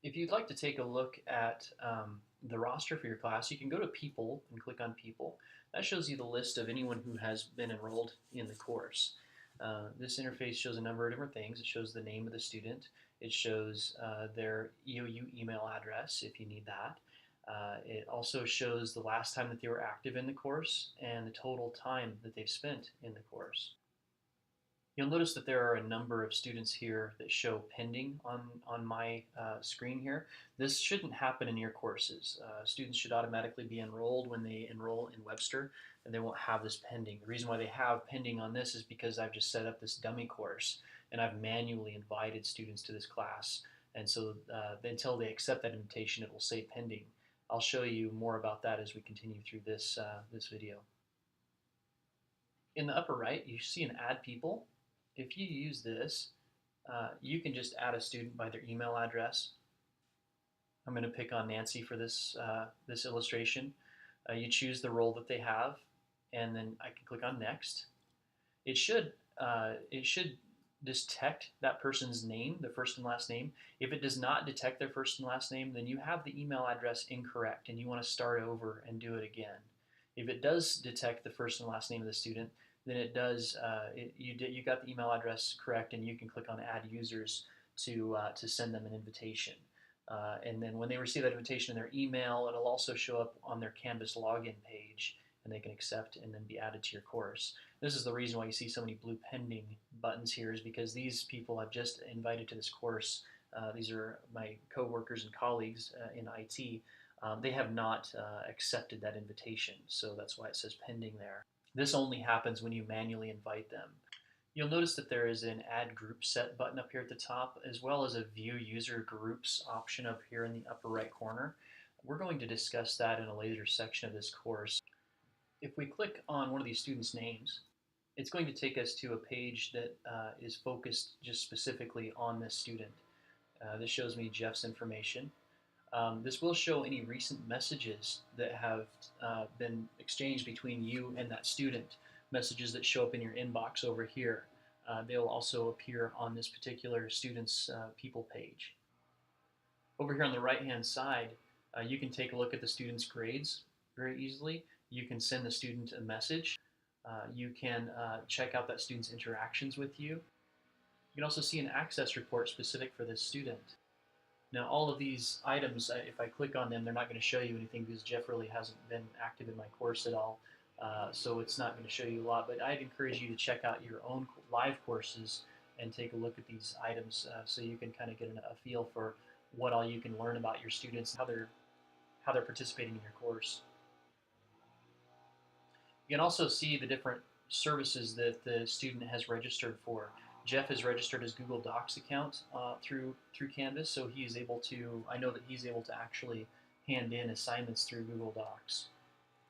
If you'd like to take a look at the roster for your class, you can go to People and click on People. That shows you the list of anyone who has been enrolled in the course. This interface shows a number of different things. It shows the name of the student. It shows their EOU email address if you need that. It also shows the last time that they were active in the course and the total time that they've spent in the course. You'll notice that there are a number of students here that show pending on my screen here. This shouldn't happen in your courses. Students should automatically be enrolled when they enroll in Webster, and they won't have this pending. The reason why they have pending on this is because I've just set up this dummy course, and I've manually invited students to this class. And so until they accept that invitation, it will say pending. I'll show you more about that as we continue through this video. In the upper right, you see an Add People. If you use this, you can just add a student by their email address. I'm going to pick on Nancy for this illustration. You choose the role that they have, and then I can click on Next. It should detect that person's name, the first and last name. If it does not detect their first and last name, then you have the email address incorrect, and you want to start over and do it again. If it does detect the first and last name of the student, then it does. You got the email address correct, and you can click on Add Users to send them an invitation. And then when they receive that invitation in their email, it'll also show up on their Canvas login page, and they can accept and then be added to your course. This is the reason why you see so many blue pending buttons here, is because these people I've just invited to this course. These are my coworkers and colleagues in IT. They have not accepted that invitation, so that's why it says pending there. This only happens when you manually invite them. You'll notice that there is an Add Group Set button up here at the top, as well as a View User Groups option up here in the upper right corner. We're going to discuss that in a later section of this course. If we click on one of these students' names, it's going to take us to a page that is focused just specifically on this student. This shows me Jeff's information. This will show any recent messages that have been exchanged between you and that student, messages that show up in your inbox over here. They'll also appear on this particular student's People page. Over here on the right-hand side, you can take a look at the student's grades very easily. You can send the student a message. You can check out that student's interactions with you. You can also see an access report specific for this student. Now, all of these items, if I click on them, they're not going to show you anything because Jeff really hasn't been active in my course at all. So it's not going to show you a lot, but I'd encourage you to check out your own live courses and take a look at these items so you can kind of get a feel for what all you can learn about your students, how they're participating in your course. You can also see the different services that the student has registered for. Jeff has registered his Google Docs account through Canvas, so he's able to. I know that he's able to actually hand in assignments through Google Docs.